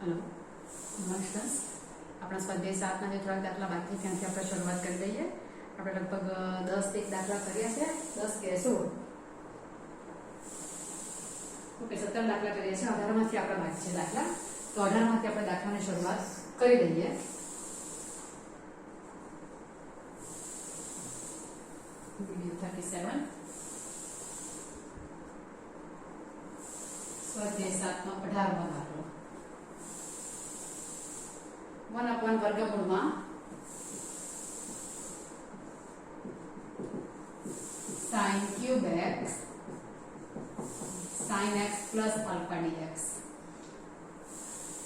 Hello नमस्कार। अपना स्वाध्याय 7 ना थोड़ा दाखला बाकी त्याथी આપણે શરૂઆત કરી દઈએ। આપણે લગભગ 10 એક દાખલા કર્યા છે, 10 કે 16 ઓકે 17 દાખલા કર્યા છે। 18 માંથી આપણા બાકી છે દાખલા, તો 18 માંથી આપણે દાખલાની શરૂઆત કરી દઈએ। વિડિયો 37 स्वाध्याय 7 નો 18મો દાખલો 1 વર્ગમૂળમાં sin cube x sin x plus alpha dx।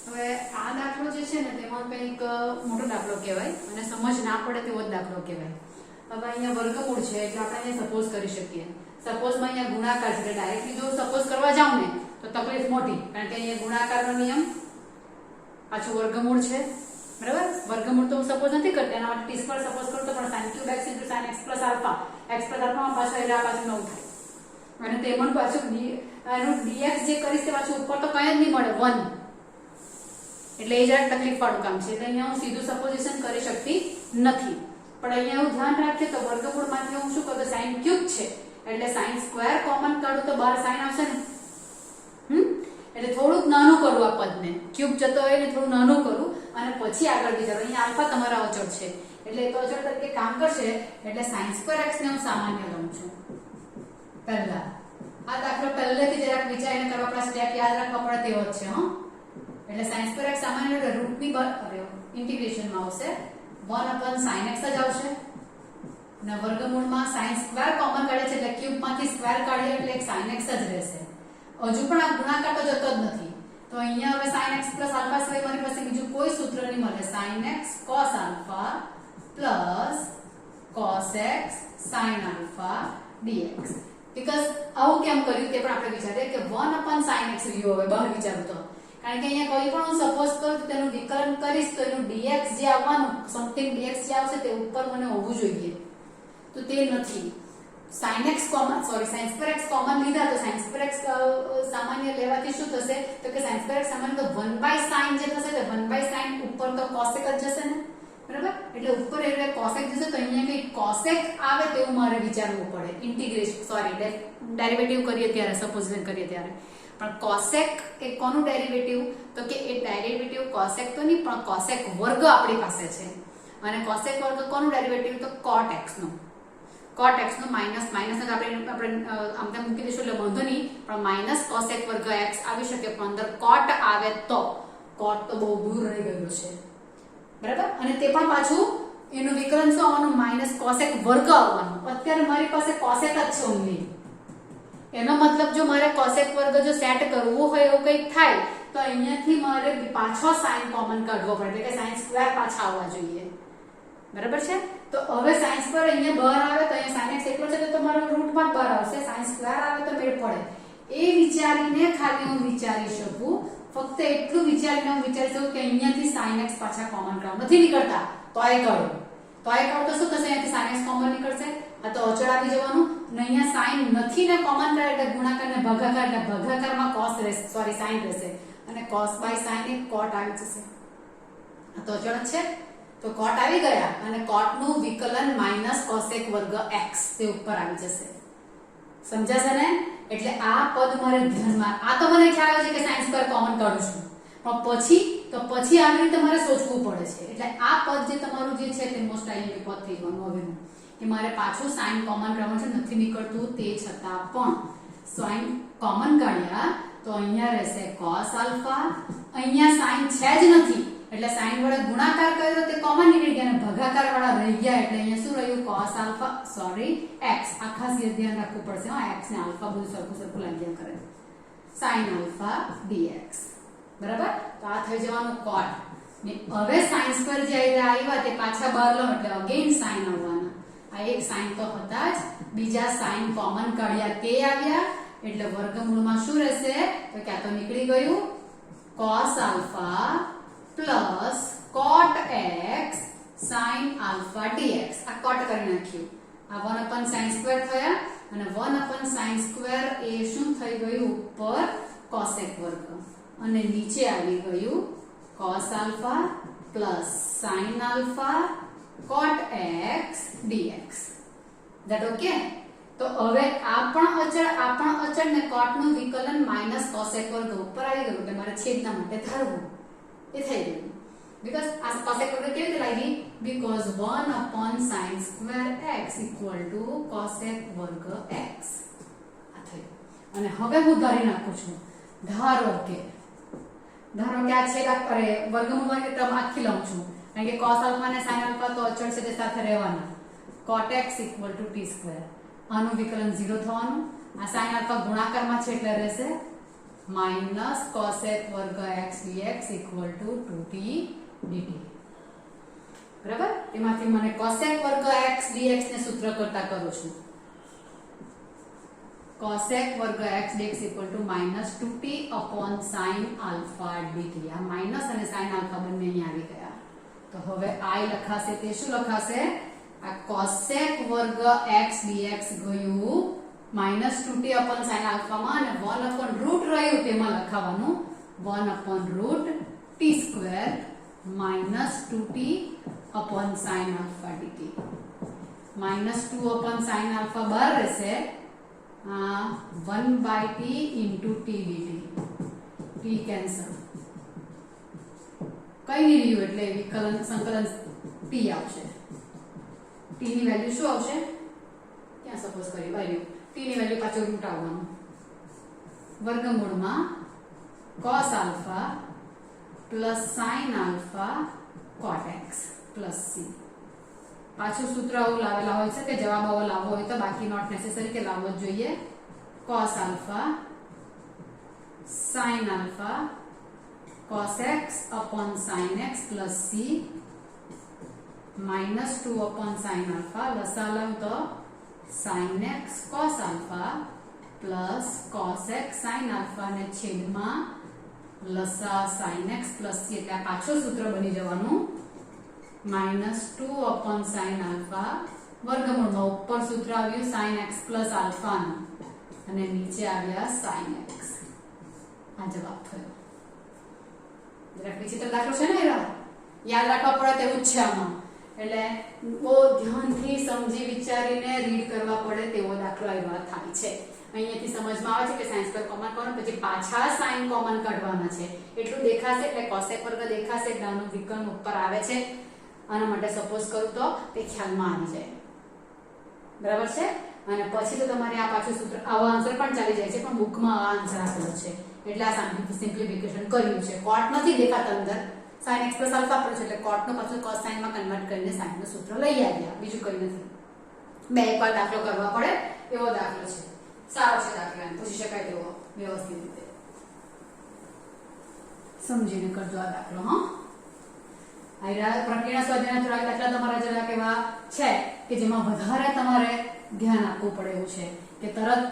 હવે આ દાખલો જે છે ને તેમાં કંઈક મોટો દાખલો કહેવાય અને સમજ ના પડે તેવો જ દાખલો કહેવાય। હવે અહીંયા વર્ગમૂળ છે એટલે આપણે અહીંયા સપોઝ કરી શકીએ। સપોઝમાં અહીંયા ગુણાકાર છે, ડાયરેક્ટલી જો સપોઝ કરવા જાવ ને તો તકલીફ મોટી, કારણ કે અહીંયા ગુણાકારનો નિયમ પાછું વર્ગમૂળ છે, બરાબર। વર્ગમૂળ તો હું સપોઝ નથી કરતી, એના માટે t સ્ક્વેર સપોઝ કરું તો પણ sin cube x sin x plus alpha x plus alpha માં પાછો એરા પાછું 9 થાય અને તેમાં પાછું એનું dx જે કરીશ તે પાછું ઉપર તો કંઈ જ નહીં મળે 1, એટલે એ જરાક તકલીફ વાળું કામ છે। એટલે અહીંયા હું સીધું સપોઝિશન કરી શકતી નથી, પણ અહીંયા હું ધ્યાન રાખીએ તો વર્ગમૂળમાંથી હું શું કરું, sin cube છે એટલે sin સ્ક્વેર કોમન કાઢું તો બહાર sin આવશે ને, એટલે થોડુંક નાનું કરું આ પદને, ક્યુબ જતો હોય ને થોડું નાનું કરું અને પછી આગળ વિચારો। અહીંયા આલ્ફા તમારા અચળ છે એટલે એ તો અચળ તરીકે કામ કરશે, એટલે sin સ્ક્વેર x ને હું સામાન્ય લઉં છું। પહેલા આ દાખલો પહેલેથી જરાક વિચારીને કરવા પડે, સ્ટેપ યાદ રાખવા પડે તેવો જ છે હો। એટલે sin સ્ક્વેર x સામાન્ય એટલે રૂટની બહાર ઇન્ટિગ્રેશનમાં આવશે 1 sin x જ આવશે અને વર્ગમૂળમાં sin સ્ક્વેર કોમન કાઢે છે એટલે ક્યુબ માંથી સ્ક્વેર કાઢીએ એટલે એક sin x જ રહેશે। હજુ પણ આ ગુણાકાર તો જતો જ નથી, તો અહીંયા હવે sin x plus alpha સિવાય મારી પાસે બીજું કોઈ સૂત્ર નહીં મળે। sin x cos alpha plus cos x sin alpha dx। Because આવું કેમ કર્યું તે પણ આપણે વિચારીએ કે 1 sin x રહ્યું, હવે બહાર વિચારું તો, કારણ કે અહીંયા કોઈ પણ હું સપોઝ કરું તો તેનું વિકલન કરીશ તો એનું dx જે આવવાનું, સમથિંગ dx જે આવશે તે ઉપર મને હોવું જોઈએ, તો તે નથી। sin x common sin square x common લીધા તો sin square x સામાન્ય લેવાથી શું થશે, તો કે sin square x સામાન્ય તો 1/sin જે થશે તે 1/sin ઉપર તો cosec જ જશે ને, બરાબર। એટલે ઉપર એટલે cosec જશે તો અહીંયા કઈ cosec આવે તેવું મારે વિચારવું પડે, ઇન્ટિગ્રેશન ડેરિવેટિવ કરીએ ત્યારે, સપોઝિશન કરીએ ત્યારે। પણ cosec એ કોનું ડેરિવેટિવ, તો કે એ ડેરિવેટિવ cosec તો નહીં પણ cosec વર્ગ આપણી પાસે છે, અને cosec વર્ગ કોનું ડેરિવેટિવ, તો cot x નું। cot x નું માઈનસ આપણે આમ તેમ મૂકી દઈશું એટલે વાંધો નહીં, પણ માઈનસ cosec વર્ગ x આવી શકે, પણ અંદર cot આવે તો cot તો બહુ દૂર રહી ગયેલું છે, બરાબર। અને તે પણ પાછું એનું વિકલન શું આવવાનું, માઈનસ cosec વર્ગ આવવાનું। અત્યારે મારી પાસે cosec જ છે ઓન્લી, એનો મતલબ જો મારે cosec વર્ગ જો સેટ કરવું હોય એવું કંઈક થાય તો અહીંયાથી મારે પાછો sin કોમન કાઢવો પડે, એટલે કે sin સ્ક્વેર પાછા આવવા જોઈએ, બરાબર છે। તો હવે sin સ્ક્વેર અહીંયા બહાર આવે તો અહીંયા sin x એટલો છે તો તમારો રૂટમાં બહાર આવશે, sin સ્ક્વેર આવે તો મેળ પડે, એ વિચારીને ખાલી હું વિચારી શકું, ફક્ત એટલું વિચારીને હું વિચારી શકું કે અહીંયાથી sin x પાછા કોમન કાઢો, નથી નીકળતા તોય કાઢો તો શું થશે, અહીંયાથી sin x કોમન નીકળશે, આ તો અચળ આવી જવાનું, અને અહીંયા sin નથી ને કોમન કાઢે એટલે ગુણાકાર ને ભાગાકાર, એટલે ભાગાકારમાં cos રહેશે, સોરી sin રહેશે, અને cos by sin A cot આવી જશે, આ તો અચળ જ છે, તો cot આવી ગયા અને cot નું વિકલન માઈનસ cosec વર્ગ x તે ઉપર આવી જશે, સમજાશે ને। એટલે આ પદ મારે ધ્યાનમાં, આ તો મને ખ્યાલ આવે છે કે sin સ્ક્વેર કોમન કાઢું છું, પણ પછી આવી રીતે મારે સોચવું પડે છે, એટલે આ પદ જે તમારું જે છે તે મોસ્ટ આઈએમપી પદ થઈ ગયું હવેનું, કે મારે પાછું sin કોમન કાઢવાનું છે, નથી નીકળતું તે છતાં પણ sin કોમન કાઢ્યા તો અહીંયા રહેશે cos alpha, અહીંયા sin છે જ નથી એટલે sin વડે ગુણાકાર કર્યો તે કોમન નીકળી ગયા અને ભાગાકાર વાળા રહી ગયા, એટલે અહીંયા શું રહ્યું, cos alpha x, આ ખાસ ધ્યાન રાખવું પડશે હા, x ને alpha બધું સરખું લાગ્યા કરે, sin alpha dx, બરાબર। તો આ થઈ જવાનું cot ને હવે sin સ્ક્વેર જે આવ્યા તે પાછા બહાર લો એટલે અગેન sin આવવાના, આ એક sin તો હતા જ, બીજા sin કોમન કાઢ્યા તે આવ્યા, એટલે વર્ગમૂળમાં શું રહેશે, તો ક્યાં તો નીકળી ગયું cos alpha plus cot x sin alpha dx, આ cot કરી નાખ્યું, આ 1 sin સ્ક્વેર થયા અને 1 sin સ્ક્વેર એ શું થઈ ગયું ઉપર cosec વર્ગ અને નીચે આવી ગયું cos alpha plus sin alpha cot x dx. That okay? તો હવે આ પણ અચળ ને cot નું વિકલન માઈનસ cosec વર્ગ ઉપર આવી ગયું એટલે મારે છેદના માટે ધારવું એ થઈ ગયું. because આ cosec વર્ગ કેવી રીતે લાગી? because 1 upon sin square x equal to cosec વર્ગ x. આ થયું. અને હવે હું ધારી નાખું છું, ધારો કે આ છેદ અરે વર્ગમૂળ વાળી ટર્મ આખી લઉં છું કારણ કે cos alpha અને sin alpha તો અચળ છે તે સાથે રહેવાના. cot x equal to t square. આનું વિકલન 0 થવાનું. આ sin alpha ગુણાકારમાં છે એટલે રહેશે minus cosec વર્ગ x dx equal to 2t dt. બરાબર? એમાંથી મને cosec વર્ગ x dx ને સૂત્ર કરતા કરું છું. cosec વર્ગ x dx equal to minus 2t upon sin alpha dt. આ માઈનસ અને sin alpha બંને અહીં આવી ગયા. તો હવે I લખાશે તે શું લખાશે? આ cosec વર્ગ x dx ગયું minus 2t upon sin alpha માં અને 1 upon root રહ્યું તેમાં લખાવાનું 1 upon root t square minus 2t upon sin alpha dt. minus 2 upon sin alpha બહાર રહેશે 1 by t into t dt. t cancel. કઈ નહીં રહ્યું એટલે વિકલન સંકલન t આવશે. t ની વેલ્યુ શું આવશે? ક્યાં સપોઝ કરી વેલ્યુ t ની વેલ્યુ પાછો રૂટ આવવાનું વર્ગમૂળમાં cos alpha plus sin alpha cot x plus c. પાછું સૂત્ર આવું લાવેલા હોય છે કે જવાબ આવો લાવવો હોય તો બાકી નોટ નેસેસરી કે લાવવો જ જોઈએ. cos alpha sin alpha cos x upon sin x plus c minus 2 upon sin alpha લસા લઉં તો sin x cos alpha plus cos x sin alpha ને છેદમાં લસા sin x plus c એટલે પાછું સૂત્ર બની જવાનું minus 2 upon sin alpha વર્ગમૂળમાં ઉપર સૂત્ર આવ્યું sin x plus alpha નું અને નીચે આવ્યા sin x. આ જવાબ થયો. જરાક ડિજિટલ દાખલો છે ને એનો યાદ રાખવા પડે તેવું જ છે આમાં. એટલે બહુ ધ્યાનથી સમજી વિચારીને રીડ કરવા પડે તેવો દાખલો આવ્યો થાય છે. અહીંયાથી સમજમાં આવે છે કે sin સ્ક્વેર કોમન કરવાનું પછી પાછા sin કોમન કાઢવાના છે. એટલું દેખાશે એટલે cosec વર્ગ દેખાશે એટલે આનું વિકલન ઉપર આવે છે. આના માટે સપોઝ કરું તો તે ખ્યાલમાં આવી જાય. બરાબર છે? અને પછી તો તમારે આ પાછું સૂત્ર આવો આન્સર પણ ચાલી જાય છે પણ બુકમાં આ આન્સર આપેલો છે એટલે આ સિમ્પ્લિફિકેશન કર્યું છે. cot નથી દેખાતા અંદર sin x plus alpha પર છે એટલે cot નો પાછું cos sin માં કન્વર્ટ કરીને sin નું સૂત્ર લઈ આવ્યા. બીજું કંઈ નથી. બે એકવાર દાખલો કરવા પડે એવો દાખલો છે. સારો છે દાખલો, એમ પૂછી શકાય તેવો વ્યવસ્થિત રીતે સમજીને કરજો આ દાખલો. હા, પ્રક્રિયા સ્વાધ્યાયના થોડાક દાખલા તમારા જરાક એવા છે કે જેમાં વધારે તમારે ધ્યાન આપવું પડે એવું છે કે તરત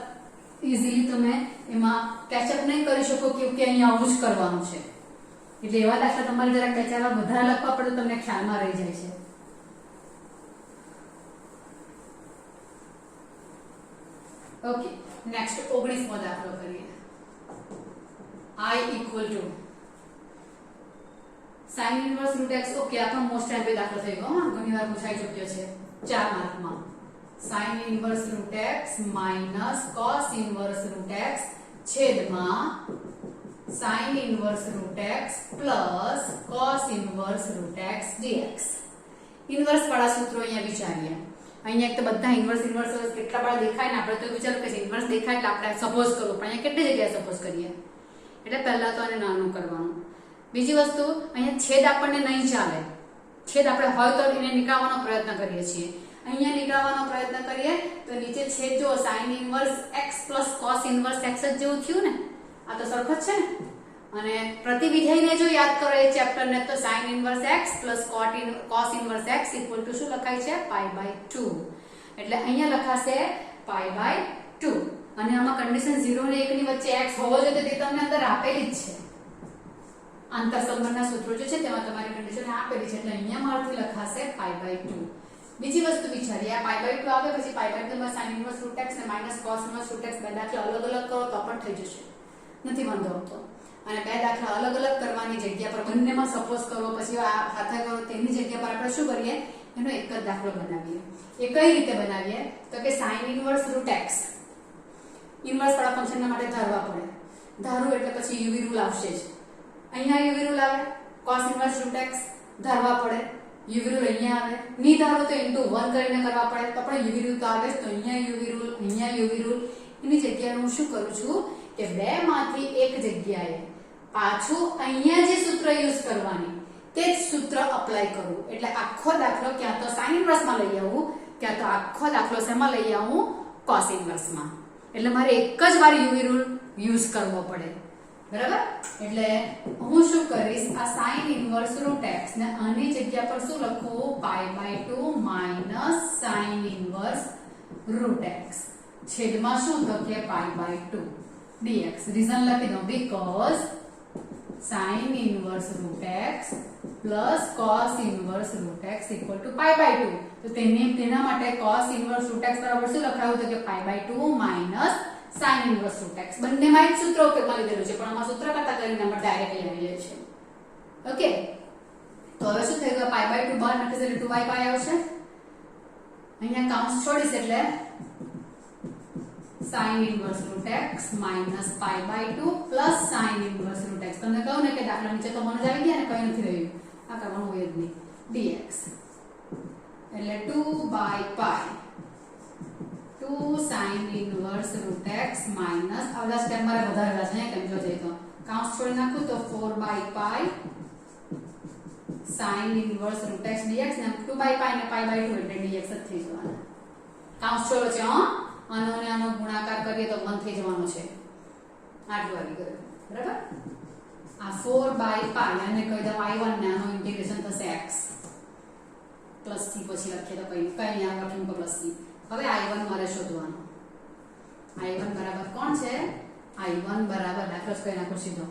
ઇઝીલી તમે એમાં કેચઅપ નહીં કરી શકો કે અહીંયા આવું જ કરવાનું છે. એટલે એવા દાખલા તમારે જરાક બેચારા વધારે લખવા પડે તમને ખ્યાલમાં રહી જાય છે. ઓકે, નેક્સ્ટ 19મો દાખલો કરીએ. I equal to sin inverse root x. Okay, આ પણ મોસ્ટ ટાઈમ દાખલો થઈ ગયો. ઘણીવાર પૂછાઈ ચૂક્યો છે 4 માર્કમાં. sin inverse root x minus cos inverse root x છેદમાં sin inverse root x plus cos inverse root x dx. Inverse વાળા સૂત્રો અહીંયા વિચારીએ. અહીંયા એક તો બધા ઇન્વર્સ કેટલા વાળા દેખાય ને આપણે તો વિચાર કે ઇન્વર્સ દેખાય એટલે આપણે સપોઝ કરવું પણ અહીંયા કેટલી જગ્યાએ સપોઝ કરીએ એટલે પહેલા તો આને નાનું કરવાનું. બીજી વસ્તુ અહીંયા છેદ આપણને નહીં ચાલે. છેદ આપણે હોય તો એને નીકાળવાનો પ્રયત્ન કરીએ છીએ. અહીંયા નીકાળવાનો પ્રયત્ન કરીએ તો નીચે છેદ જો sin inverse x plus cos inverse x જેવું થયું ને. આ તો સરખો જ છે ને. અને પ્રતિવિધેયને જો યાદ કરો એ ચેપ્ટર ને તો sin inverse x plus cos inverse x equal to શું લખાય છે pi/2. એટલે અહીંયા લખાશે pi/2 અને આમાં કન્ડિશન 0 અને 1 ની વચ્ચે x હોવો જોઈએ તે તમને અંદર આપેલી જ છે. આંતરસંબંધના સૂત્રો જે છે તેમાં તમારી કન્ડિશન આપેલી છે એટલે અહીંયા મારથી લખાશે pi/2. બીજી વસ્તુ વિચારીએ આ pi/2 આવે પછી pi/2 માં sin inverse root x ને minus cos inverse root x બે દાખલા અલગ અલગ કરો તો પણ થઈ જશે. નથી વાંધો આવતો. અને બે દાખલા અલગ અલગ કરવાની જગ્યા પર બંનેમાં સપોઝ કરો પછી આ હાથે કરો તેની જગ્યા પર આપણે શું કરીએ એનો એક જ દાખલો બનાવીએ એ કઈ રીતે બનાવીએ તો કે sin inverse root x inverse વાળા ફંક્શનના માટે ધારવા પડે ધારું એટલે પછી યુવી રૂલ આવશે જ અહીંયા યુવી રૂલ આવે cos ઇન્વર્સ રૂટ x ધારવા પડે યુવી રૂલ અહીંયા આવે ની ધારો તો * 1 કરીને કરવા પડે તો આપણે યુવી રૂલ તો આવે જ તો અહીંયા યુવી રૂલ એની જગ્યાએ હું શું કરું છું કે બે માંથી એક જગ્યાએ પાછું અહીંયા જે સૂત્ર યુઝ કરવાની તે જ સૂત્ર અપ્લાય કરું એટલે આખો દાખલો ક્યાં તો sin ઇન્વર્સ માં લઈ આવું ક્યાં તો આખો દાખલો શેમાં લઈ આવું cos ઇન્વર્સ માં એટલે મારે એક જ વાર યુવી રૂલ યુઝ કરવો પડે બરાબર એટલે હું શું કરીશ આ sin ઇન્વર્સ રૂટ x ને આની જગ્યા પર શું લખું π/2 minus sin inverse root x છેદમાં શું તો કે π/2 dx રીઝન લખી દઉં because sin inverse root x plus cos inverse root x equal to π/2 તો તેના માટે cos ઇન્વર્સ રૂટ x બરાબર શું લખાયું તો કે π/2 minus sin inverse root x બંનેમાં એક સૂત્ર ઉપયોગમાં લીધેલું છે પણ આમાં સૂત્ર કરતા કરીને આપણે ડાયરેક્ટલી આવી જાય છે ઓકે તો હવે શું થઈ ગયું π/2 બહાર નીકળશે એટલે 2y આવશે અહીંયા કાઉન્સ છોડીશ એટલે sin inverse root x minus π/2 plus sin inverse root x તમને કહું ને કે દાખલા નીચે તો મને જ આવી ગયા ને કઈ નથી રહ્યું આ કરવાનું હોય જ નહીં dx એટલે 2 sin inverse root x minus આ બધા સ્ટેપ મારે વધારેલા છે કેમ જો જઈ તો કાઉન્સ છોડી નાખું તો 4/π sin inverse root x dx ને 2/π ને π/2 એટલે dx જ થઈ જવાના કાઉન્સ છોડો છે આનો ને આનો ગુણાકાર કરીએ તો 1 થઈ જવાનો છે આટલું આવી ગયું બરાબર આ 4/π આને કહી દઉં i1 ને આનો ઇન્ટિગ્રેશન થશે x પ્લસ c પછી લખીએ તો કઈ આ લખ્યું પ્લસ c હવે i1 મારે શોધવાનો i1 બરાબર કોણ છે i1 બરાબર દાખલો કઈ નાખો સીધો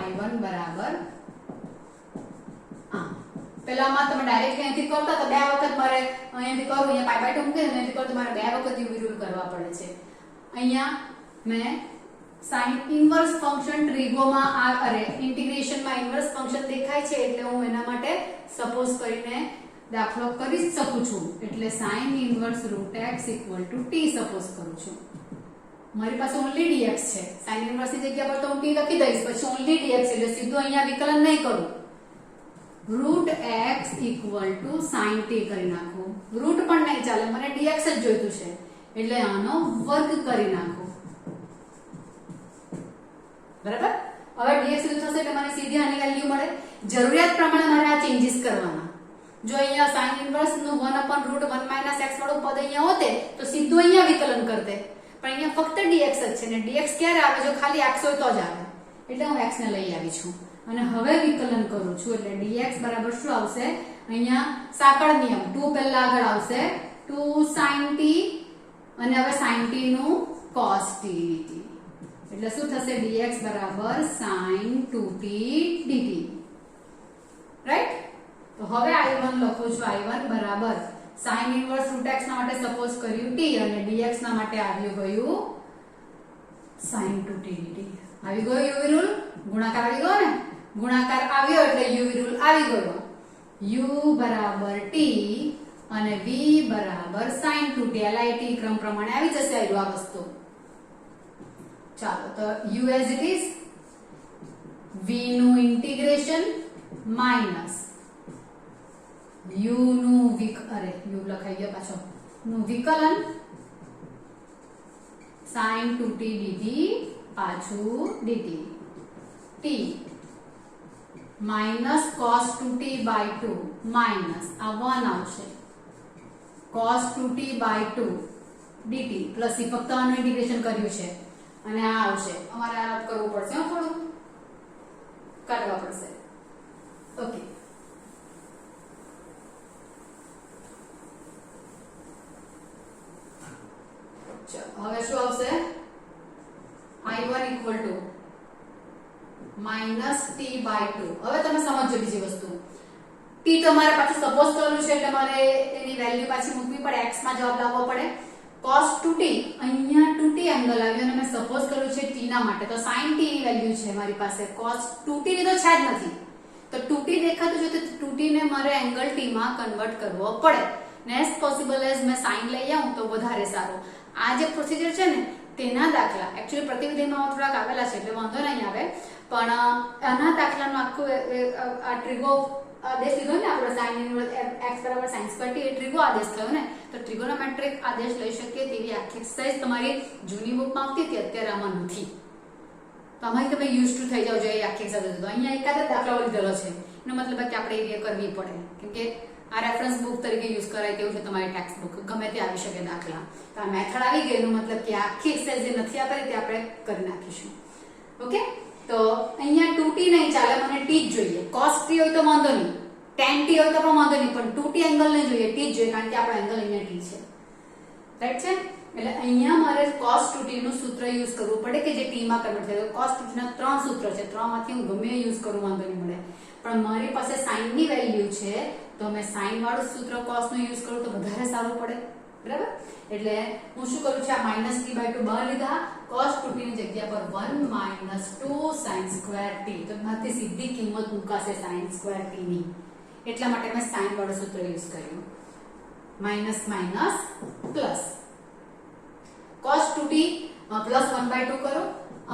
i1 બરાબર પેલામાં તમે ડાયરેક્ટલી અહીંથી કરતા તો બે વખત મારે અહીંયાથી કરું અહીંયા π/2 મૂકે ને અહીંથી કરું તો મારે બે વખત યુવી રૂલ કરવા પડે છે અહીંયા મેં sin ઇન્વર્સ ફંક્શન ટ્રીગોમાં અરે ઇન્ટિગ્રેશનમાં ઇન્વર્સ ફંક્શન દેખાય છે એટલે હું એના માટે સપોઝ કરીને દાખલો કરી શકું છું એટલે sin inverse root x = t suppose કરું છું મારી પાસે ઓન્લી dx છે sin ઇન્વર્સ ની જગ્યા પર તો હું t લખી દઈશ પછી ઓન્લી dx એટલે સીધું અહીંયા વિકલન નહીં કરું રૂટ x = sin t કરી નાખું રૂટ પણ નહીં ચાલે મને dx જ જોઈતું છે એટલે આનો વર્ગ કરી નાખું બરાબર હવે dx શું થશે એટલે મને સીધી આની વેલ્યુ મળે જરૂરિયાત પ્રમાણે મારે આ ચેન્જીસ કરવાના જો અહીંયા sin ઇન્વર્સ નું 1/√1 - x વાળું પદ અહીંયા હોતે તો સીધું અહીંયા વિકલન કરતે પણ અહીંયા ફક્ત dx જ છે ને dx ક્યારે આવે જો ખાલી x હોય તો જ આવે એટલે હું x ને લઈ આવી છું અને હવે વિકલન કરું છું એટલે dx બરાબર શું આવશે અહીંયા સાંકળ નિયમ 2 પહેલા આગળ આવશે 2 sin t અને હવે sin t નું cos t dt એટલે શું થશે dx બરાબર sin 2t dt રાઈટ તો હવે i1 લખું છું i1 બરાબર sin ઇન્વર્સ રૂટ x ના માટે સપોઝ કર્યું t અને dx ના માટે આવ્યું ગયું sin 2t dt આવી ગયો યુવી રૂલ ગુણાકાર આવી ગયો ને ગુણાકાર આવ્યો એટલે યુવી રૂલ આવી ગયો u બરાબર t અને v બરાબર sin 2t LIT ક્રમ પ્રમાણે આવી જશે આ વસ્તુ ચાલો તો u as it is v નું ઇન્ટિગ્રેશન માઈનસ u નું u લખાઈ ગયો પાછો નું વિકલન sin 2t dt પાછું dt t minus cos 2t/2 minus આ 1 આવશે cos 2t/2 dt પ્લસ એ ફક્ત આનું ઇન્ટિગ્રેશન કર્યું છે અને આ આવશે અમારે આ કરવું પડશે થોડું કાઢવા પડશે ઓકે ચલો હવે શું આવશે i1 = -t/2 હવે તમે સમજો બીજી વસ્તુ t તમારે પાછું સપોઝ કરવું છે એટલે મારે એની વેલ્યુ પાછી મૂકવી પડે x માં જવાબ લાવવો પડે cos 2t અહીંયા 2t એંગલ આવ્યો અને મેં સપોઝ કર્યું છે t ના માટે તો sin t ની વેલ્યુ છે મારી પાસે, cos 2t ની તો છે જ નથી, તો 2t દેખાતું છે તો 2t ને મારે એંગલ t માં કન્વર્ટ કરવો પડે. નેક્સ્ટ પોસિબલ એઝ મેં sin લઈ આવું તો વધારે સારું. આ જે પ્રોસિજર છે ને તેના દાખલા એકચ્યુઅલી પ્રતિવિધિમાં થોડાક આવેલા છે એટલે વાંધો નહીં આવે, પણ આના દાખલાનો આખું આ ટ્રિગો આદેશ લીધો ને આપણે sin ઇન્વર્સ x બરાબર sin સ્ક્વેર t એ ટ્રિગો આદેશ થયો ને, તો ટ્રિગોનોમેટ્રિક આદેશ લઈ શકીએ તેવી આખી એક્સરસાઇઝ તમારી જૂની બુકમાં આવતી હતી, અત્યારે આમાં નથી. તો આમાં તમે યુઝ ટુ થઈ જાવ જોઈએ આખી એક્સરસાઇઝ. તો અહીંયા એકાદ જ દાખલાઓ લીધેલો છે, એનો મતલબ કે આપણે એ કરવી પડે, કેમ કે આ રેફરન્સ બુક તરીકે યુઝ કરાય તેવું છે તમારી ટેક્સ્ટ બુક, ગમે તે આવી શકે દાખલા. તો આ મેથડ આવી ગઈ એનો મતલબ કે આખી એક્સરસાઇઝ જે નથી આપેલી તે આપણે કરી નાખીશું. ઓકે, તો અહીંયા 2t નહીં ચાલે, મને t જ જોઈએ. cos t હોય તો વાંધો નહીં, tan t હોય તો પણ વાંધો નહીં, પણ 2t એંગલ નહીં જોઈએ, t જ જોઈએ, કારણ કે આપણો એંગલ અહીંયા t છે. રાઈટ છે? એટલે અહીંયા મારે cos 2t નું સૂત્ર યુઝ કરવું પડે કે જે t માં કન્વર્ટ થાય. cos 2t ના ત્રણ સૂત્ર છે, ત્રણમાંથી હું ગમે યુઝ કરું વાંધો નહીં મળે, પણ મારી પાસે sin ની વેલ્યુ છે તો મેં sin વાળું સૂત્ર cos નું યુઝ કરું તો વધારે સારું પડે. બરાબર? એટલે હું શું કરું છું, આ -t/2 બહાર લીધા, cos 2t ની જગ્યા પર 1 - 2 sin સ્ક્વેર t, તો માથી સીધી કિંમત મુકાશે sin સ્ક્વેર t ની, એટલા માટે મેં sin વાળું સૂત્ર યુઝ કર્યું. Minus minus plus cos 2t plus 1/2 કરો,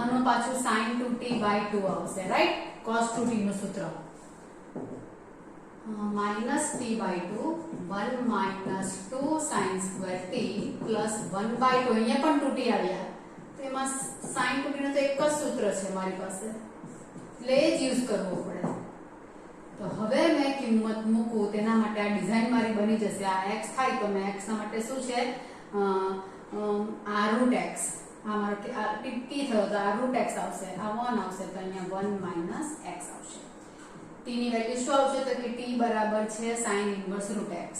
અને પાછું sin 2t/2 આવશે. રાઈટ? cos 2t નું સૂત્ર -t/2 1 - 2 sin square t plus 1/2, અહીંયા પણ 2t આવ્યા તો એમાં sin 2t નું તો એક જ સૂત્ર છે મારી પાસે, એટલે જ યુઝ કરવો પડે. તો હવે મેં કિંમત મૂકું તેના માટે આ ડિઝાઇન મારી બની જશે. આ x થાય તો મેં x ના માટે શું છે, આ √x, આ મારો t થયો તો આ √x આવશે, આ 1 આવશે તો અહીંયા 1 - x આવશે. t ની વેલ્યુ શું આવશે તો કે t બરાબર છે sin inverse √x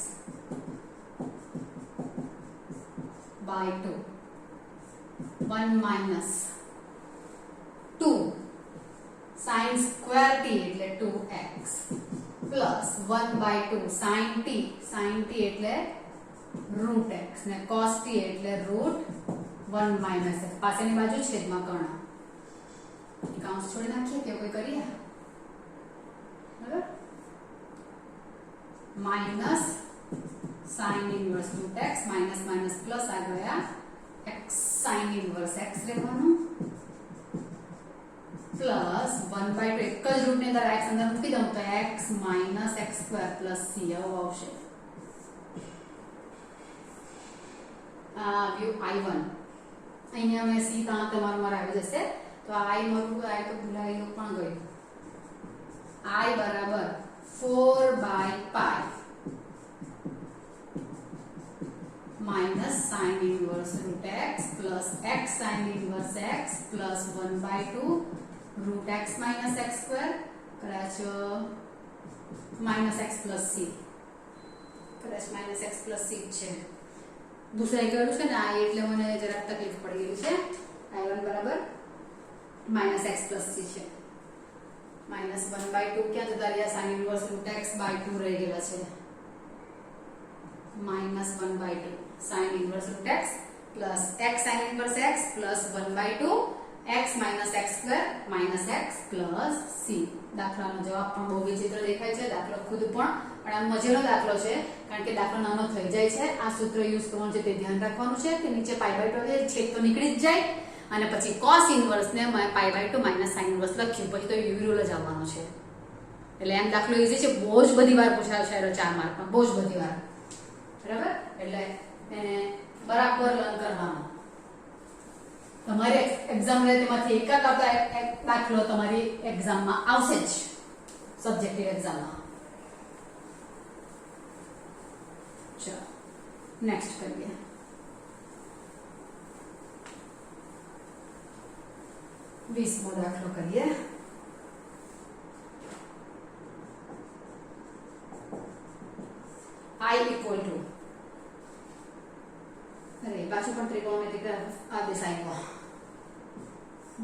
by 2 1 - 2 sin square t એટલે 2x પ્લસ 1/2 sin t એટલે √x ને cos t એટલે √1 - x. પાછળની બાજુ છેદમાં કર્ણ, કૌંસ છોડી નાખીએ કે કોઈ કરીએ. બરાબર? Minus sin inverse √x minus minus plus આ ગયા x sin ઇન્વર્સ x લેવાનું પ્લસ 1/2 એક જ રૂટ ની અંદર x અંદર મૂકી દઉં તો x - x² + c આવું આવશે. આ આવ્યું i1, અહીંયા મેં c ત્યાં તમારું મારે આવી જશે, તો i મારું i તો ભૂલાઈ પણ ગયું. i બરાબર 4/π minus sin inverse √x plus x sin inverse x plus 1/2 √x - x² કદાચ -x + c, કદાચ -x + c છે. દૂસરા કહેલું છે ને આ એટલે મને જરાક તકલીફ પડી ગઈ છે. i1 બરાબર -x + c છે. -1/2 ક્યાં જતા રહ્યા, sin ઇન્વર્સ √x/2 રહી ગયેલા છે. -1/2 sin inverse √x plus x sin inverse x plus 1/2 x - x² - x plus c. દાખલાનો જવાબ પણ બહુ વિચિત્ર દેખાય છે, દાખલો ખુદ પણ આ મજેનો દાખલો છે, કારણ કે દાખલો નાનો થઈ જાય છે. આ સૂત્ર યુઝ કરવાનું છે તે ધ્યાન રાખવાનું છે કે નીચે π/2 છેદ તો નીકળી જ જાય, અને પછી cos ઇન્વર્સ ને π/2 માઇનસ sin ઇન્વર્સ લખ્યું, પછી તો યુવી રૂલ જ આવવાનો છે. એટલે એમ દાખલો ઈઝી છે, બહુ જ બધી વાર પૂછાયો છે 4 માર્કમાં, બહુ જ બધી વાર. બરાબર? એટલે એને બરાબર લર્ન કરવાનો. તમારી એક્ઝામ લે તેમાંથી એકાદ એક દાખલો તમારી એક્ઝામમાં આવશે જ, સબ્જેક્ટિવ એક્ઝામમાં. ચલો નેક્સ્ટ કરીએ. વીસમો દાખલો કરીએ. I equal to, અરે પાછું પણ ત્રિકોણમિતિક આદેશ આવ્યો,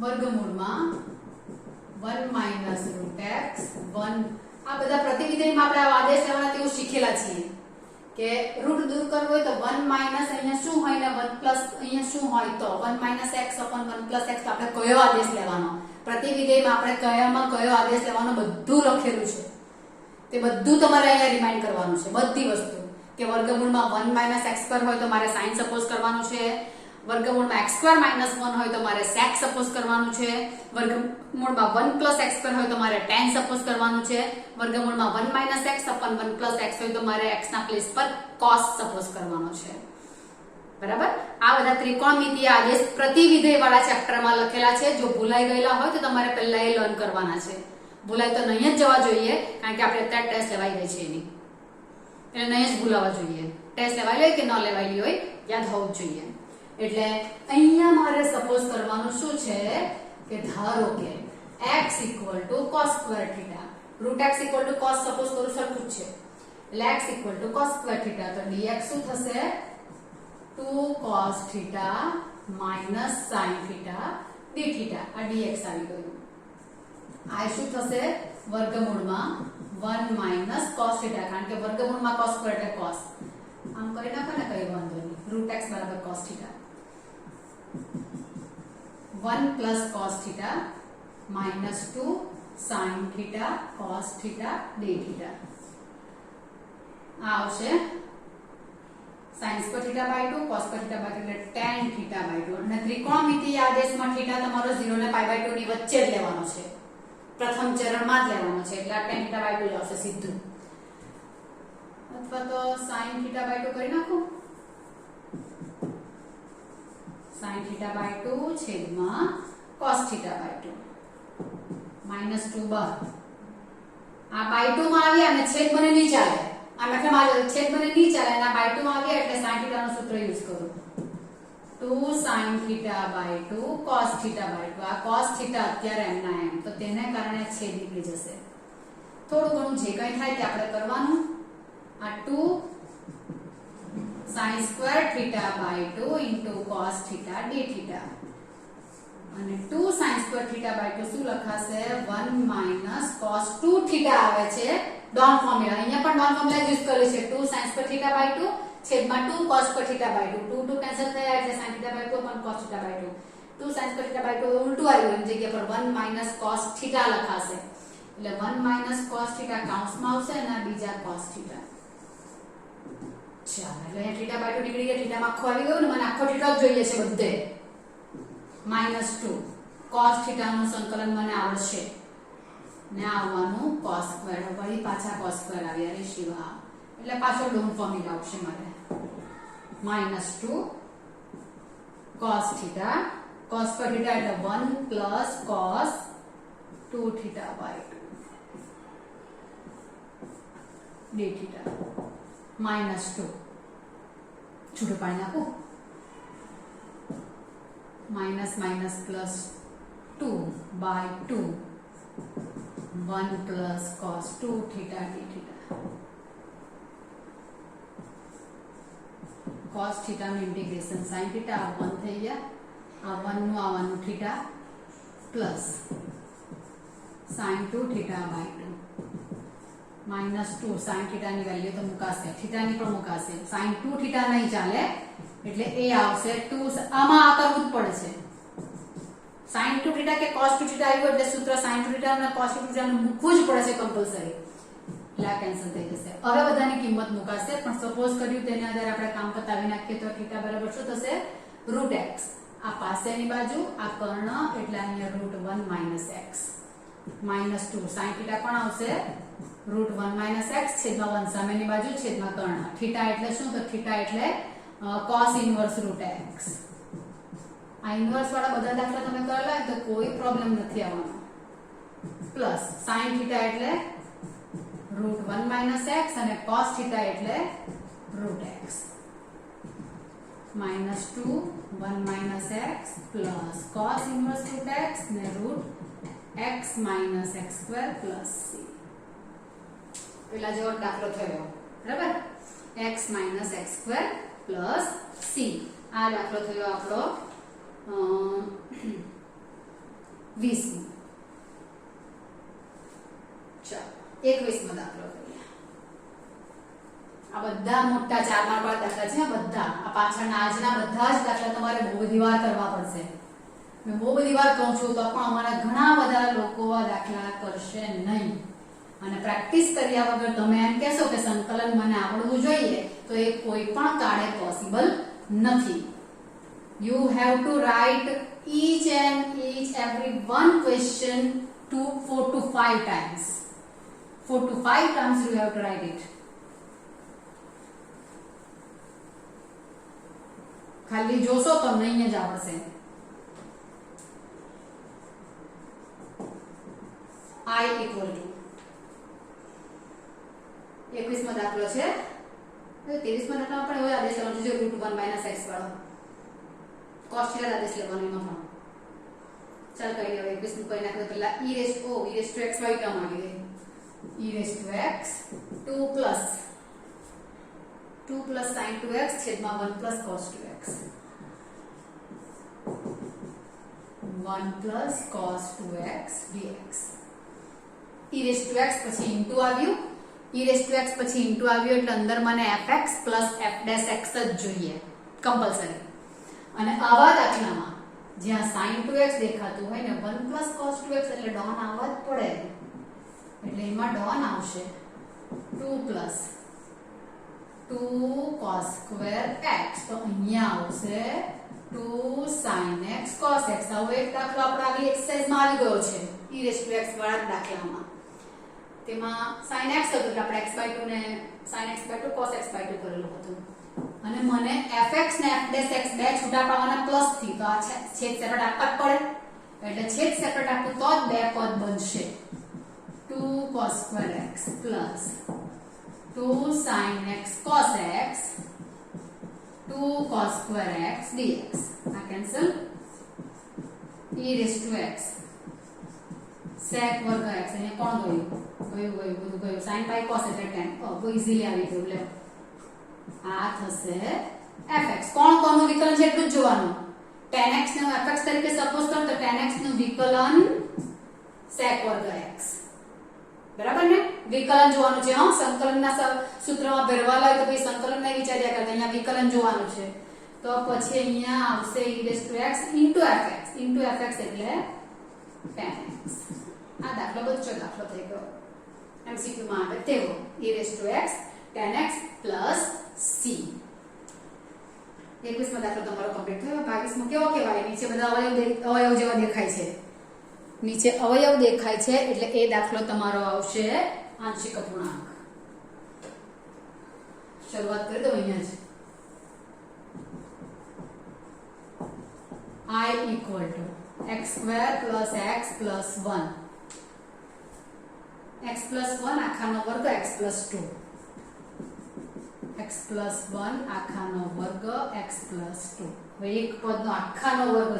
વર્ગમૂળમાં 1 - √x 1. આ બધા પ્રતિવિધિમાં આપણે આ આદેશ લેવાના તેવું શીખેલા છીએ કે રૂટ દૂર કરવો હોય તો 1 માઈનસ અહીંયા શું હોય ને 1 પ્લસ અહીંયા શું હોય તો 1 minus x upon 1 plus x આપણે કયો આદેશ લેવાનો પ્રતિવિધેયમાં આપણે કયો આદેશ લેવાનો બધું લખેલું છે તે બધું તમારે અહીંયા રિમાઇન્ડ કરવાનું છે બધી વસ્તુ કે વર્ગમૂળમાં 1 માઈનસ x² હોય તો મારે sin સપોઝ કરવાનું છે વર્ગમૂળમાં x² માઈનસ 1 હોય તો મારે sec સપોઝ કરવાનું છે વર્ગમૂળમાં 1 પ્લસ x² હોય તો મારે tan સપોઝ કરવાનું છે વર્ગમૂળમાં 1 minus x upon 1 plus x હોય તો મારે x ના પ્લેસ પર cos સપોઝ કરવાનો છે બરાબર આ બધા ત્રિકોણમિતીય આદેશ પ્રતિવિધેય વાળા ચેપ્ટરમાં લખેલા છે જો ભૂલાઈ ગયેલા હોય તો તમારે પહેલા એ લર્ન કરવાના છે ભૂલાય તો નહીં જ જવા જોઈએ કારણ કે આપણે અત્યારે ટેસ્ટ લેવાઈ ગઈ છે એની એટલે નહીં જ ભૂલાવા જોઈએ ટેસ્ટ લેવાઈ લે કે ન લેવાયેલી હોય યાદ હોવું જોઈએ એટલે અહીંયા મારે સપોઝ કરવાનું શું છે કે ધારો કે x cos square theta root x cos suppose કરું સરખું છે એટલે x cos square theta તો dx શું થશે 2 cos theta minus sin theta d theta આ dx આવી ગયું આ શું થશે વર્ગમૂળમાં 1 minus cos theta કારણ કે વર્ગમૂળમાં cos square એટલે cos આમ કરી નાખો ને કઈ વાંધો નહીં root x બરાબર cos theta 1 plus cos theta minus 2 sin theta cos theta d theta આ આવશે sin square theta by 2 cos square theta by 2 એટલે tan theta by 2 અને ત્રિકોણમિતીય આદેશમાં theta તમારો 0 ને pi by 2 ની વચ્ચે જ લેવાનો છે પ્રથમ ચરણમાં જ લેવાનો છે એટલે tan theta by 2 આવશે સીધું અથવા તો sin theta by 2 કરી નાખો sin theta by 2 છેદમાં cos theta by 2 -2 બહાર આ by 2 માં આવ્યા અને છેદ બને નહીં ચાલે આ મતલબ આ છેદ બને નહીં ચાલે અને by 2 માં આવ્યા એટલે sin theta નું સૂત્ર યુઝ કરો 2 sin theta by 2 cos theta by 2 આ cos theta અત્યારે એમના એમ તો તેને કારણે છેદ નીકળી જશે થોડું ઘણું જે કંઈ થાય તે આપણે કરવાનું આ 2 sin square theta by 2 into cos theta d theta અને 2 sin square theta by 2 શું લખાશે 1 minus cos 2 theta આવે છે ડોન ફોર્મ્યુલા અહીંયા પણ ડોન ફોર્મ્યુલા યુઝ કર્યો છે 2 sin square theta by 2 છેદમાં 2 cos square theta by 2 2 cancel થયા એટલે sin theta by 2 પણ cos theta by 2 2 sin square theta by 2 ઉલટું આવ્યું એની જગ્યા પર 1 minus cos theta લખાશે એટલે 1 minus cos theta કૌંસમાં આવશે અને બીજા cos theta ચાલો એટલે અહીંયા theta by 2 નીકળી ગયા theta માં આખો આવી ગયો ને મને આખો theta જ જોઈએ છે બધે -2 cos theta નું સંકલન મને આવડશે ને આવવાનું cos સ્ક્વેર વળી પાછા cos સ્ક્વેર આવ્યા રે શિવા એટલે પાછો ડોન ફોર્મ્યુલા આવશે મારે -2 cos theta cos square theta એટલે 1 plus cos 2 theta by 2 d theta -2 છૂટું પાડી નાખું minus minus plus 2 by 2 1 plus cos 2 theta d theta cos theta નું ઇન્ટિગ્રેશન sin theta 1 થઈ ગયા આ 1 નું આવવાનું theta plus sin 2 theta by 2 -2 sin theta ની વેલ્યુ તો મુકાશે theta ની પણ મુકાશે sin 2 theta નહીં ચાલે એટલે એ આવશે 2 આમાં આ કરવું જ પડે છે sin 2 theta કે cos 2 theta આવ્યું એટલે સૂત્ર sin 2 theta અને cos 2 theta નું મૂકવું જ પડે છે કમ્પલસરી એટલે આ કેન્સલ થઈ જશે હવે બધાની કિંમત મુકાશે પણ સપોઝ કર્યું તેના આધારે આપણે કામ પતાવી નાખીએ તો theta બરાબર શું થશે √x આ પાસેની બાજુ આ કર્ણ એટલે અહીંયા √1 - x -2 sin theta પણ આવશે √1 - x છેદમાં 1 સામેની બાજુ છેદમાં કર્ણ theta એટલે શું તો theta એટલે cos inverse √x આ ઇન્વર્સ વાળા બધા દાખલા તમે કરેલા હોય તો કોઈ પ્રોબ્લેમ નથી આવવાનો પ્લસ sin theta એટલે √1 - x અને cos theta એટલે √x -2 1 - x plus cos inverse √x ને √x - x² plus c પેલા જેવો દાખલો થયો બરાબર x - x² plus c આ દાખલો થયો આપણો 20 ચાલો 21મો દાખલો કરીએ આ બધા બધા મોટા 4 માર્ક વાળા દાખલા છે બધા આ પાછળના આજના બધા જ દાખલા તમારે બહુ બધી વાર કરવા પડશે मैं બહુ બધી વાર કહું છું તો પણ અમારા ઘણા બધા લોકો આ દાખલા કરશે નહીં અને પ્રેક્ટિસ કર્યા વગર તમે એમ કહેશો કે સંકલન મને આવડવું જોઈએ તો એ કોઈ પણ કાળે પોસિબલ નથી you have to write each every one question 4 to 5 times 4 to 5 times you have to write it ખાલી જોશો તો નહીં જ આવડશે I equal to 21 દાખલો છે 23 દાખલામાં પણ એવો આદેશ લેવાનો છે √1 - x વાળો cos θ આદેશ લેવાનો એમાં પણ ચાલ કઈ હવે 21 કોઈ નાખો પહેલા e raised to x y term આવી ગઈ e raised to x 2 plus sin 2x છેદમાં 1 plus cos 2x 1 plus cos 2x dx e raised to x પછી ઇન્ટુ આવ્યું e raised to x પછી ઇન્ટુ આવ્યું એટલે અંદર મને fx plus f dash x જ જોઈએ કમ્પલસરી અને આવા દાખલામાં જ્યાં sin 2x દેખાતું હોય ને 1 plus cos 2x એટલે ડોન આવવા જ પડે એટલે એમાં ડોન આવશે 2 plus 2 cos square x તો અહીંયા આવશે 2 sin x cos x આવો એક દાખલો આપણે આગલી એક્સરસાઇઝમાં આવી ગયો છે e raised to x વાળા દાખલામાં તેમાં sin x હતું એટલે આપણે x/2 ને sin x/2 cos x/2 કરેલું હતું અને મને fx ને f dash x બે છૂટા પાડવાના પ્લસ થી તો આ છેદ સેપરેટ આપવા પડે એટલે છેદ સેપરેટ આપું તો જ બે પદ બનશે 2 cos square x plus 2 sin x cos x 2 cos square x dx આ cancel e raised to x sec વર્ગ x અહીંયા કોણ ગયું બધું ગયું sin by cos એટલે tan ઇઝીલી આવી ગયું લે આ થશે fx કોણ કોનું વિકલન છે એટલું જ જોવાનું tan x ને fx તરીકે સપોઝ કરો તો tan x નું વિકલન sec વર્ગ x બરાબર ને વિકલન જોવાનું છે હા સંકલનના સૂત્રમાં ભરવા લાગે તો પછી સંકલન નહીં વિચાર્યા કરતા અહીંયા વિકલન જોવાનું છે તો પછી અહીંયા આવશે e raised to x fx એટલે tan x આ દાખલો બચ્ચો દાખલો થઈ ગયો MCQ માં આવે તેવો e raised to x tan x plus c 21 માં દાખલો તમારો કમ્પ્લીટ થયો 22 માં કેવો કહેવાય નીચે બધા અવયવ જેવા દેખાય છે નીચે અવયવ દેખાય છે એટલે એ દાખલો તમારો આવશે આંશિક અપૂર્ણાંક શરૂઆત કરી દો અહીંયા જ I equal to x square plus x plus 1 x plus 1 આખાનો વર્ગ x plus 2 x plus 1 આખાનો વર્ગ x plus 2 હવે એક પદનો આખાનો વર્ગ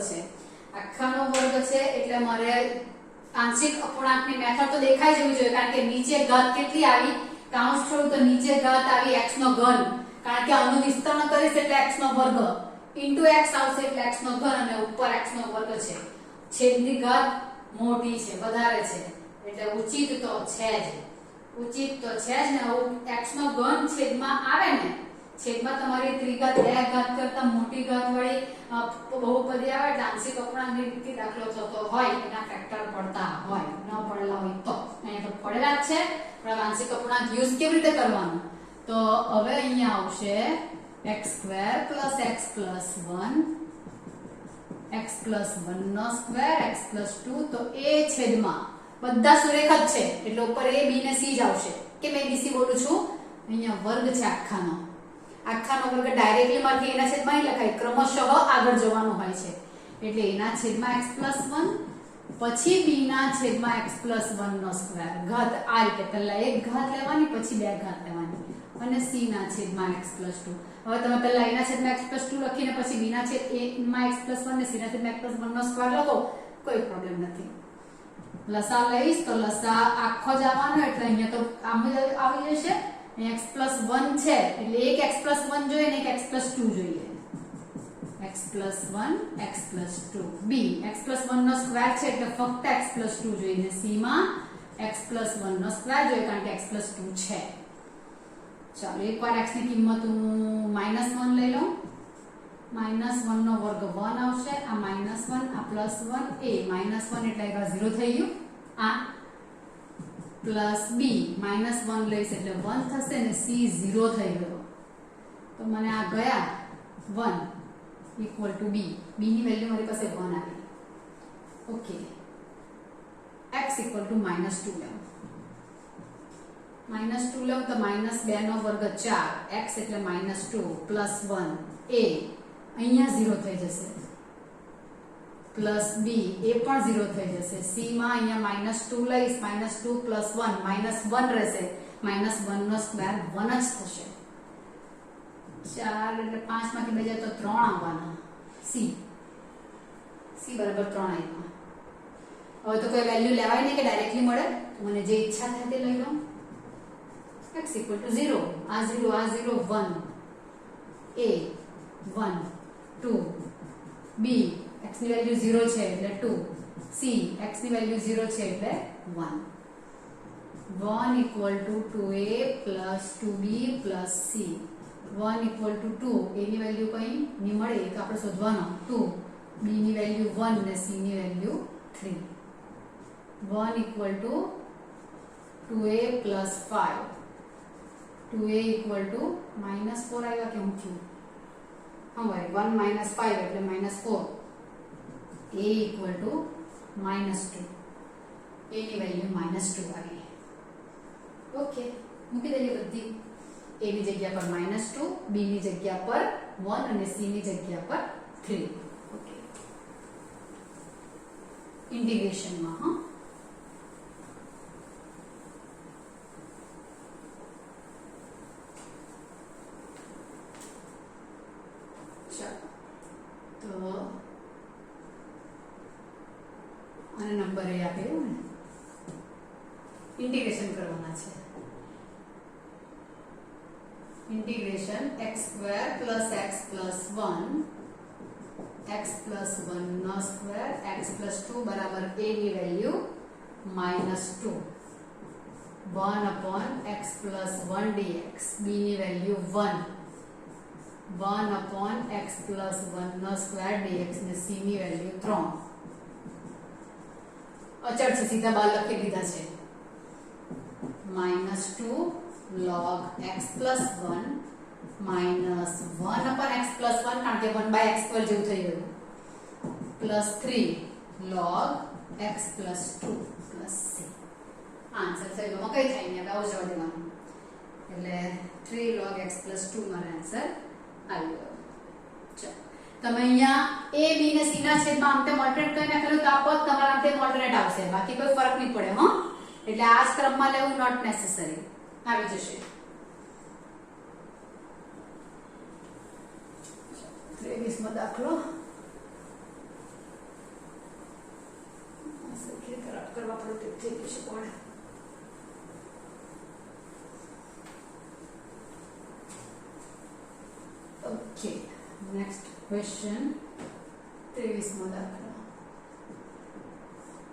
છે એટલે મારે આંશિક અપૂર્ણાંકની મેથડ તો દેખાઈ જવી જોઈએ કારણ કે નીચે ઘાત કેટલી આવી કાઉન્સ છોડું તો નીચે ઘાત આવી x નો ઘન કારણ કે આનું વિસ્તરણ કરીશ એટલે x નો વર્ગ into x આવશે એટલે x નો ઘન અને ઉપર x નો વર્ગ છે છેદની ઘાત મોટી છે વધારે છે એટલે ઉચિત તો છે જ ને x નો ઘન છેદમાં આવે ને છેદમાં તમારી ત્રિઘાત બે ઘાત કરતા મોટી ઘાત વાળી બહુપદી આવે એટલે આંશિક અપૂર્ણાંકની રીતે દાખલો થતો હોય એના ફેક્ટર પડતા હોય ન પડેલા હોય તો અહીંયા તો પડેલા જ છે પણ આંશિક અપૂર્ણાંક યુઝ કેવી રીતે કરવાનું તો હવે અહીંયા આવશે x square plus x plus 1 x plus 1 નો સ્ક્વેર x plus 2 તો a છેદમાં બધા સુરેખ જ છે એટલે ઉપર a b ને c જ આવશે કે મેં bc બોલું છું અહીંયા વર્ગ છે આખાનો વર્ગ ડાયરેક્ટલી માંથી એના છેદમાં નહીં લખાય ક્રમશઃ આગળ જવાનું હોય છે એટલે એના છેદમાં x plus 1 પછી b ના છેદમાં x plus 1 નો સ્ક્વેર ઘાત આ રીતે પહેલા એક ઘાત લેવાની પછી બે ઘાત લેવાની અને c ના છેદમાં x plus 2 હવે તમે પહેલા a ના છેદમાં x plus 2 લખીને પછી b ના છેદમાં x plus 1 ને c ના છેદમાં x plus 1 નો સ્ક્વેર લખો કોઈ પ્રોબ્લેમ નથી લસા લઈશ તો લસા આખો જ આવવાનો એટલે અહીંયા તો આમ જ આવી જશે x plus 1 છે એટલે એક x plus 1 જોઈએ ને એક x plus 2 જોઈએ x plus 1 x plus 2 b x plus 1 નો સ્ક્વેર છે એટલે ફક્ત x plus 2 જોઈએ ને c માં x plus 1 નો સ્ક્વેર જોઈએ કારણ કે x plus 2 છે ચાલો એકવાર x ની કિંમત હું -1 લઈ લઉં. -1 નો વર્ગ 1 આવશે. આ -1 આ +1 a -1 એટલે આ 0 થઈ ગયું. આ પ્લસ b -1 લઈશ એટલે 1 થશે ને c 0 થઈ ગયો. તો મને આ ગયા 1 ઇક્વલ ટુ b. b ની વેલ્યુ મારી પાસે 1 આવી. ઓકે, x ઇક્વલ ટુ -2 લઉં. -2 લઉં તો -2 નો વર્ગ 4, x એટલે -2 પ્લસ 1 a અહીંયા 0 થઈ જશે, પ્લસ b એ પણ 0 થઈ જશે. c માં અહીંયા -2 લઈશ, -2 પ્લસ 1 -1 રહેશે. -1 નો સ્ક્વેર 1 જ થશે. 4 એટલે 5 માંથી 2 જાય તો 3 આવવાના. c બરાબર 3 આવ્યા. હવે તો કોઈ વેલ્યુ લેવાય નહીં કે ડાયરેક્ટલી મળે. મને જે ઈચ્છા થાય તે લઈ લઉં. x equal to 0, આ 0 આ 0 1 a 1 2 b x ની વેલ્યુ 0 છે એટલે 2 c x ની વેલ્યુ 0 છે એટલે 1 1 equal to 2a plus 2b plus c 1 equal to 2 a ની વેલ્યુ કઈ ની મળે તો આપણે શોધવાનો 2 b ની વેલ્યુ 1 ને c ની value 3 1 equal to 2a plus 5 2a equal to -4 આવ્યા કેમ થયું? હા ભાઈ 1 - 5 એટલે -4. a equal to -2. a ની વેલ્યુ -2 આવી. ઓકે, મૂકી દઈએ બધી. a ની જગ્યા પર -2, b ની જગ્યા પર 1 અને c ની જગ્યા પર 3. ઓકે, ઇન્ટિગ્રેશનમાં હા તો આને નંબર એ આપ્યો ને ઇન્ટિગ્રેશન કરવાના છે. ઇન્ટિગ્રેશન x² + x + 1 x + 1 નો સ્ક્વેર x + 2 બરાબર a ની વેલ્યુ -2 1 x + 1 dx b ની વેલ્યુ 1 1 x + 1 નો સ્ક્વેર dx ને c ની વેલ્યુ 3. અચળ છે, સીધા બાર લખી દીધા છે. -2 log x + 1 -1 x + 1 કારણ કે 1/x² જેવું થઈ ગયું +3 log x + 2 c. આન્સર થઈ ગયો. કઈ થાય ને આવું જવા દેવાનું એટલે 3 log x + 2 મારો આન્સર આવી ગયો. ચાલો તમે અહીંયા a b ને c ના છેદમાં આમ તેમ ઓલ્ટરનેટ કરી નાખેલું તો આ પદ તમારા આમ તેમ ઓલ્ટરનેટ આવશે, બાકી કોઈ ફરક નહીં પડે. હો એટલે આ જ ક્રમમાં લેવું નોટ નેસેસરી, આવી જશે. 23મો દાખલો કરવા પડે થઈ જશે. કોણ ઓકે, નેક્સ્ટ ક્વેશ્ચન 23મો દાખલો.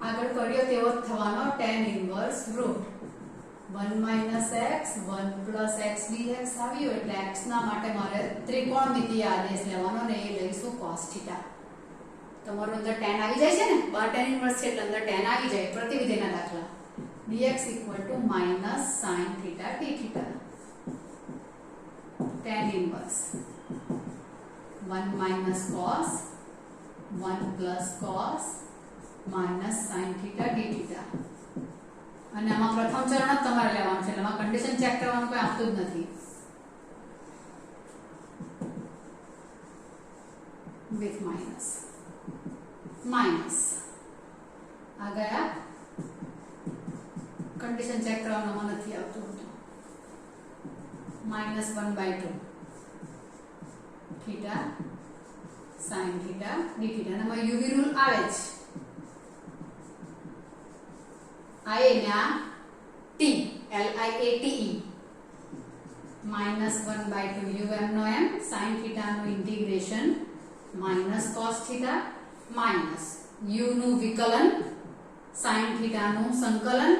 આગળ કર્યો તેવો જ થવાનો. tan inverse root 1 - x 1 + x dx આવ્યું એટલે x ના માટે મારે ત્રિકોણમિતિય આદેશ લેવાનો ને એ લઈશું cos θ. તમારો અંદર tan આવી જાય છે ને, બાર tan ઇન્વર્સ છે એટલે અંદર tan આવી જાય. પ્રતિવિધિના દાખલા dx = -sin θ dθ. tan inverse 1 - cos 1 + cos -sin θ dθ. અને આમાં પ્રથમ ચરણ જ તમારે લેવાનું છે એટલે આમાં કન્ડિશન ચેક કરવાનું કોઈ આવતું જ નથી. વિથ માઇનસ આ ગયા કન્ડિશન ચેક કરવાનું નથી આવતું હતું. -1/2 θ sin θ dθ. અને આમાં યુવી રૂલ આવે જ. આ એ ને આ t LIATE -1/2 um નો m sin θ નું ઇન્ટિગ્રેશન -cos θ માઈનસ u નું વિકલન sin θ નું સંકલન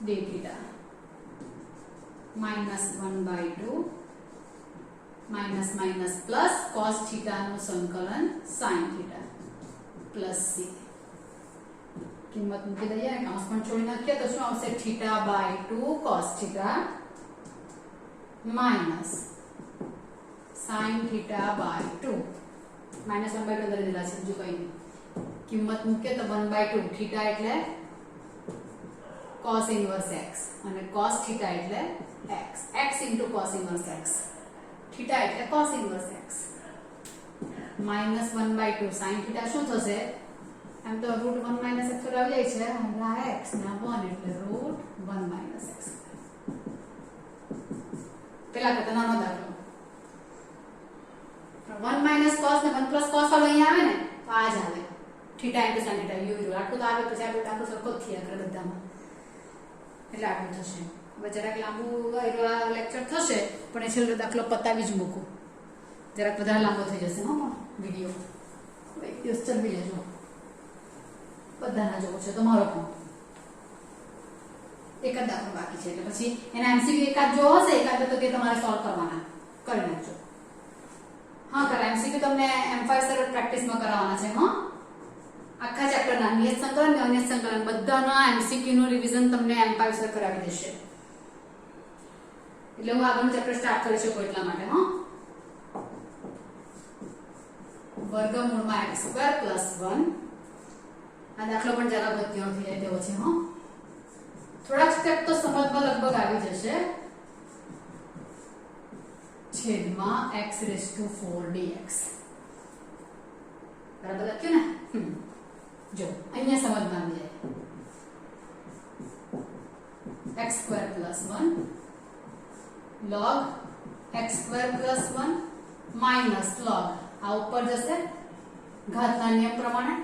dθ. -1/2 minus minus plus cos theta નું સંકલન sin થીટા પ્લસ c કિંમત મૂકી દઈએ અને કૌંસ પણ છોડી નાખીએ તો શું આવશે θ/2 cos થીટા માઇનસ sin θ/2 -1/2 અંદર દીધા છે બીજું કંઈ નહીં કિંમત મૂકીએ તો 1/2 થીટા એટલે cos inverse x અને cos થીટા એટલે x into cos inverse x theta એટલે cos inverse x -1/2 sin theta શું થશે એમ તો √1 - x આવી જાય છે અને આ x ના 1 એટલે √1 - x પેલા કરતા નાનો દાખલો 1 - cos ને 1 + cos વાળો અહીંયા આવે ને તો આ જ આવે theta into sin theta u આટલું તો આવે પછી આપણે દાખલો સરખો જ થયા કરે બધામાં એટલે આટલું થશે હવે જરાક લાંબુ લેક્ચર થશે પણ એ છેલ્લો દાખલો પતાવી જ મૂકું જરાક વધારે લાંબો થઈ જશે હો વિડિયો એક દિવસ ચલવી લેજો બધાના જોવો છે તમારો પણ એક જ દાખલો બાકી છે એટલે પછી એના એમસીક્યુ એકાદ જો હશે એકાદ તો તે તમારે સોલ્વ કરવાના કરી નાખજો હા કરા એમસીક્યુ તમને M5 સર પ્રેક્ટિસમાં કરાવવાના છે હા આખા ચેપ્ટરના નિયત સંકલન અને અનિયત સંકલન બધાના એમસીક્યુ નું રિવિઝન તમને M5 સર કરાવી દેશે એટલે હું આગળનું ચેપ્ટર સ્ટાર્ટ કરી શકું એટલા માટે હા વર્ગમૂળમાં x² + 1 આ દાખલો પણ જરા વધ્યો થઈ જાય તેવો છે હા થોડાક સ્ટેપ તો સમજમાં લગભગ આવી જશે છેદમાં x⁴ dx બરાબર લખ્યું ને જો અહીંયા સમજમાં આવી જાય x² + 1 log x² + 1 minus log આ ઉપર જશે ઘાતના નિયમ પ્રમાણે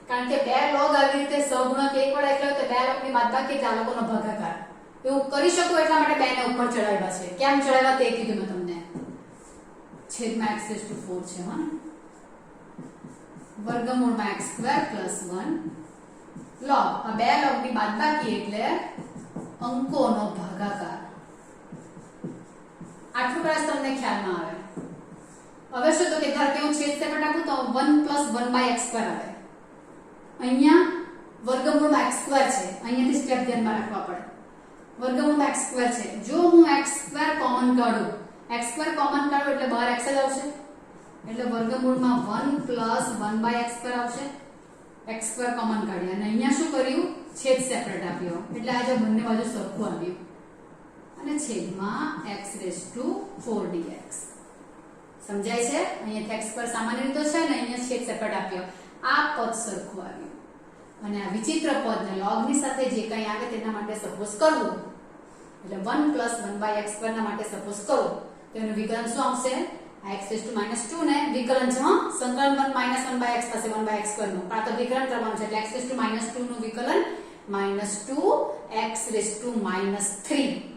કારણ કે બે log આવી રીતે સહગુણક એક વડે એટલે તો બે log ની બાદબાકી આ લોકોનો ભાગાકાર એવું કરી શકો એટલા માટે બે ને ઉપર ચડાવ્યા છે કેમ ચડાવ્યા તે કીધું મેં તમને છેદમાં x⁴ છે હા વર્ગમૂળમાં x² + 1 log આ બે log ની બાદબાકી એટલે અંકોનો ભાગાકાર આટલું કદાચ તમને ખ્યાલ ના આવે હવે શું તો કે ધાર કે હું છેદ સેપરેટ આપું તો 1 + 1/x² આવે અહીંયા વર્ગમૂળમાં x² છે અહીંયાથી સ્ટેપ ધ્યાનમાં રાખવા પડે વર્ગમૂળમાં x² છે જો હું x² કોમન કાઢું x² કોમન કાઢું એટલે બહાર x જ આવશે એટલે વર્ગમૂળમાં 1 + 1/x² આવશે x² કોમન કાઢ્યા અને અહીંયા શું કર્યું છેદ સેપરેટ આપ્યો એટલે આ જે બંને બાજુ સરખું આવ્યું અને છેદમાં x⁴ dx સમજાય છે અહીંયા x² સામાન્ય રીતે છે ને અહીંયા છેદ સેપરેટ આપ્યો આ પદ સરખું આવ્યું અને આ વિચિત્ર પદને log ની સાથે જે કંઈ આવે તેના માટે સપોઝ કરવું એટલે 1 + 1/x² ના માટે સપોઝ કરો તો એનું વિકલન શું આવશે આ x⁻² ને વિકલન છે હા સંકલન 1 - 1/x પાસે 1/x² નું પણ આ તો વિકલન કરવાનું છે એટલે x⁻² નું વિકલન -2x⁻³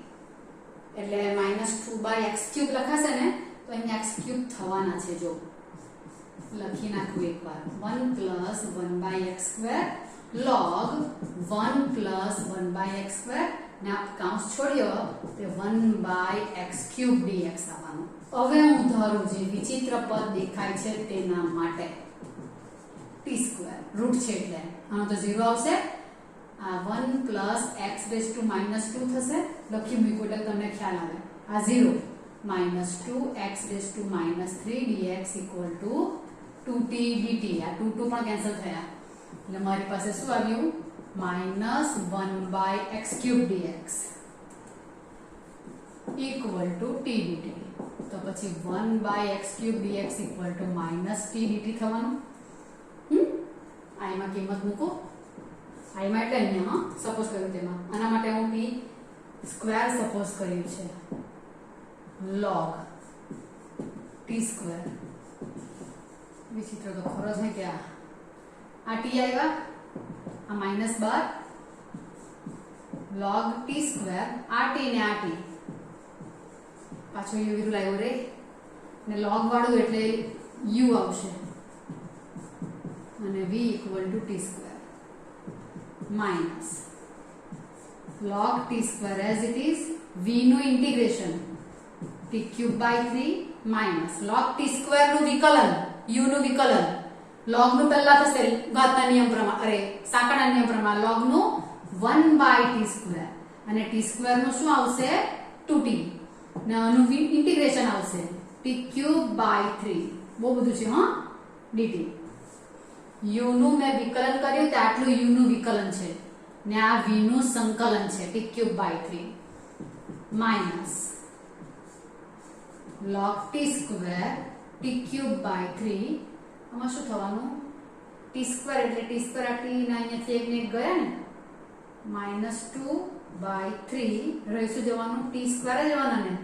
એટલે -2/x³ લખાશે ને તો અહીંયા x³ થવાના છે જો લખી નાખું એકવાર 1 + 1/x² log 1 + 1/x² ને આ કૌંસ છોડ્યો તે 1/x³ dx આવવાનું હવે હું ધારું જે વિચિત્ર પદ દેખાય છે તેના માટે t² રૂટ છે એટલે આનો તો 0 આવશે આ 1 + x⁻² થશે લખી મૂક્યું એટલે તમને ખ્યાલ આવે આ 0 -2x⁻³ dx = 2t dt આ 2 પણ કેન્સલ થયા એટલે મારી પાસે શું આવ્યું -1/x³ dx = t dt તો પછી 1/x³ dx = -t dt થવાનું આ એમાં કિંમત મૂકો આ એમાં એટલે અહીંયા સપોઝ કર્યું તેમાં આના માટે હું t² સપોઝ કર્યું છે log t² વિચિત્ર તો ખરો છે કે આ t આવ્યા આ -12 log t² આ t ને આ t પાછો u વિરુદ્ધ આવ્યો રે ને log વાળું એટલે u આવશે અને v = t² minus log t² as it is v નું integration t³ / minus log t² નું વિકલન u નું વિકલન log નું પહેલા થશે ઘાતના નિયમ પ્રમાણે અરે સાંકળના નિયમ પ્રમાણે log નું 1/t² અને t² નું શું આવશે 2t ને આનું ઇન્ટિગ્રેશન આવશે t³ / બહુ બધું છે હા dt u નું મેં વિકલન કર્યું તો આટલું u નું વિકલન છે ને આ v નું સંકલન છે t³ / minus log t² t³ / આમાં શું થવાનું t² એટલે t² આ t ના અહીંયાથી એક ને એક ગયા ને -2/3 રહીશું જવાનું t² જ જવાના ને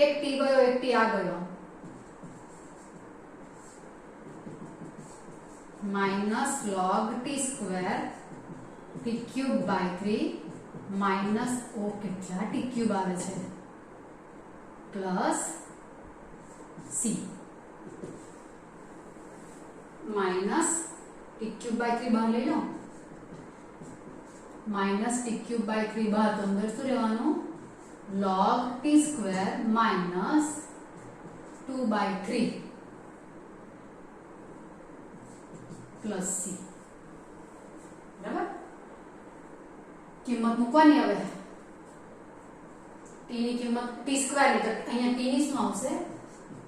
એક t ગયો એક t આ ગયો minus log t² t³ / minus o કેટલા t³ આવે છે પ્લસ c minus t³ / 3 બહાર લઈ લો minus t³ / 3 બહાર તો અંદર શું રહેવાનું log t² minus 2/3 plus c બરાબર કિંમત મૂકવાની હવે t ની કિંમત t² ની તો અહીંયા t ની શું આવશે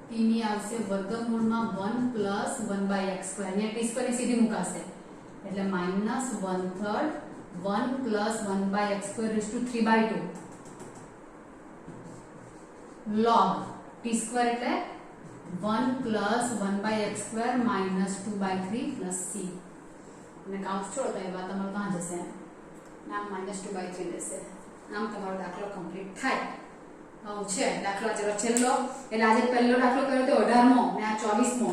t ની આવશે વર્ગમૂળમાં 1 પ્લસ 1/x². અહીંયા t² ની સીધી મુકાશે એટલે -1/3 1 plus 1/x² raised to 3/2 log t² એટલે 1 plus 1/x² minus 2/3 plus c અને કાઉન્ટ છોડો તો એ વાત તમારું કાં જશે આમ -2/3 રહેશે આમ તમારો દાખલો કમ્પ્લીટ થાય આવું છે દાખલો ચલો છેલ્લો એટલે આજે પહેલો દાખલો કર્યો તો 18મો અને આ 24મો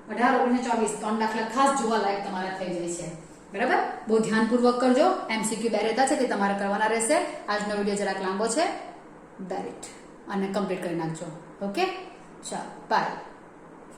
18 19 24 ત્રણ દાખલા ખાસ જોવા લાયક તમારા થઈ જાય છે બરાબર બહુ ધ્યાનપૂર્વક કરજો એમસીક્યુ બે રહેતા છે તે તમારે કરવાના રહેશે આજનો વિડિયો જરાક લાંબો છે બેરિટ અને કમ્પ્લીટ કરી નાખજો ઓકે ચાલો બાય